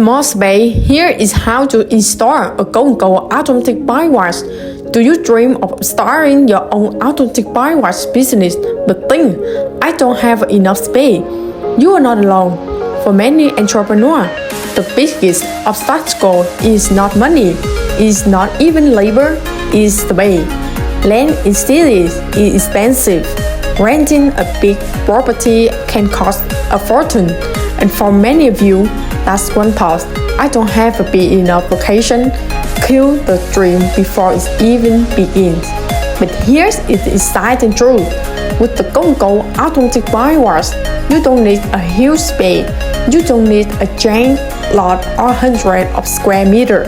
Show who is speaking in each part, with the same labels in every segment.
Speaker 1: Small space, here is how to install a GO&GO Automatic Bike Wash. Do you dream of starting your own automatic bike wash business but think, I don't have enough space? You are not alone. For many entrepreneurs, the biggest obstacle is not money, is not even labor, is space. Land in cities is expensive. Renting a big property can cost a fortune. And for many of you, that's one thought. I don't have a big enough location. Kill the dream before it even begins. But here's the exciting truth. With the GO&GO Automatic Bike Wash, you don't need a huge space. You don't need a giant lot or hundreds of square meters.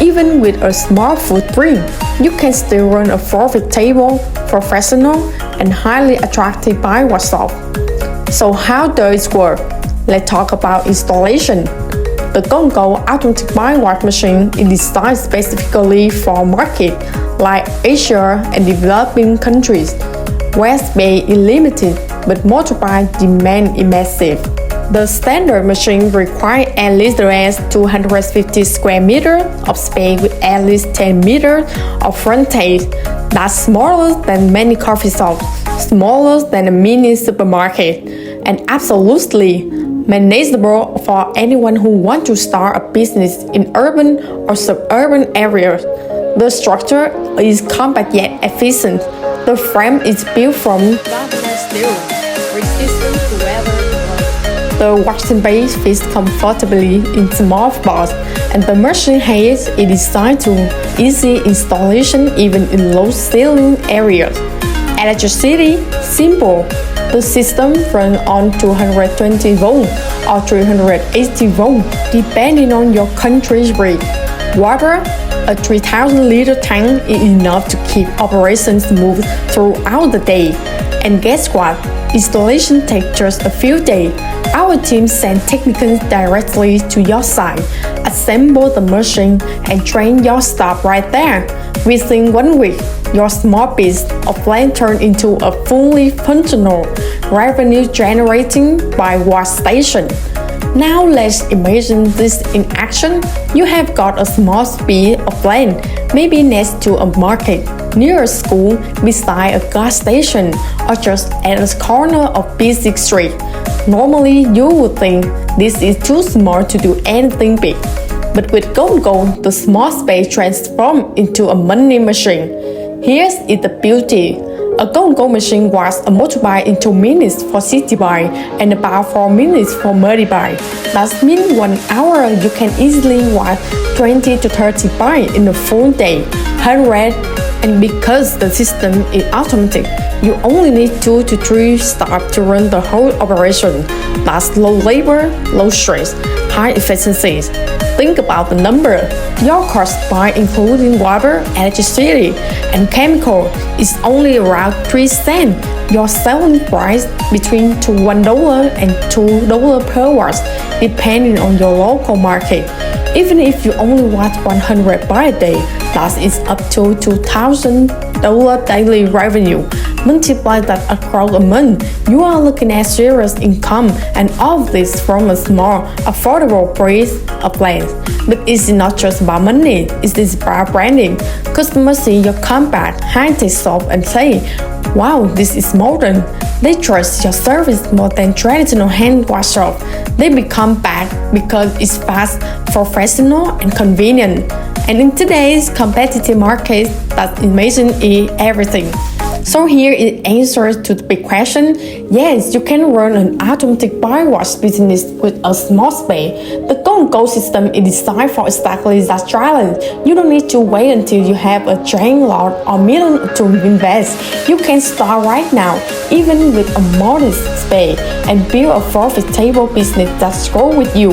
Speaker 1: Even with a small footprint, you can still run a profitable, professional, and highly attractive bike wash shop. So how does it work? Let's talk about installation. The GO&GO Automatic Bike Wash machine is designed specifically for markets like Asia and developing countries, where space is limited but motorbike demand is massive. The standard machine requires at least 250 square meters of space with at least 10 meters of frontage. That's smaller than many coffee shops, smaller than a mini supermarket, and absolutely manageable for anyone who wants to start a business in urban or suburban areas. The structure is compact yet efficient. The frame is built from steel, resistant to weather. The washing base fits comfortably in small spots, and the machine head is designed to easy installation even in low-ceiling areas. Electricity, simple. The system runs on 220 volts or 380 volts, depending on your country's rate. Water, a 3,000-liter tank is enough to keep operations smooth throughout the day. And guess what? Installation takes just a few days. Our team sends technicians directly to your site, assemble the machine, and train your staff right there. Within 1 week, your small piece of land turns into a fully functional, revenue-generating bike wash station. Now let's imagine this in action. You have got a small piece of land, maybe next to a market, near a school, beside a gas station, or just at a corner of busy street. Normally, you would think this is too small to do anything big. But with GO&GO, the small space transforms into a money machine. Here's the beauty. A GO&GO machine washes a motorbike in 2 minutes for city bike and about 4 minutes for multi-bike. That means 1 hour you can easily wash 20 to 30 bikes in a full day. 100. And because the system is automatic, you only need 2 to 3 staff to run the whole operation. That's low labor, low stress, high efficiency. Think about the number. Your cost by including water, electricity, and chemical is only around 3 cents. Your selling price between $1 and $2 per watt, depending on your local market. Even if you only wash 100 by a day, that is up to $2,000 daily revenue. Multiply that across a month, you are looking at serious income, and all of this from a small, affordable price of land. But it's not just about money, it's about branding. Customers see your compact, high-tech shop and say, wow, this is modern. They trust your service more than traditional hand wash shop. They become back because it's fast, professional, and convenient. And in today's competitive market, that innovation is everything. So here is answer to the big question. Yes, you can run an automatic bike wash business with a small space. The GO&GO system is designed for exactly that challenge. You don't need to wait until you have a giant lot or million to invest. You can start right now, even with a modest space, and build a profitable business that's grow with you.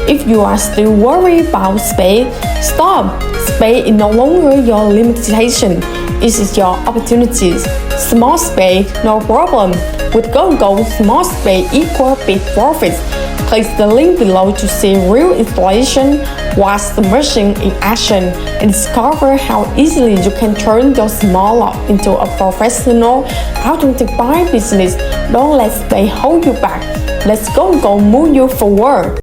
Speaker 1: If you are still worried about space, stop. Space is no longer your limitation. It is your opportunities. Small space, no problem. With GO&GO, small space equal big profits. Click the link below to see real installation, watch the machine in action, and discover how easily you can turn your small lot into a professional automatic bike business. Don't let space hold you back. Let's GO&GO move you forward.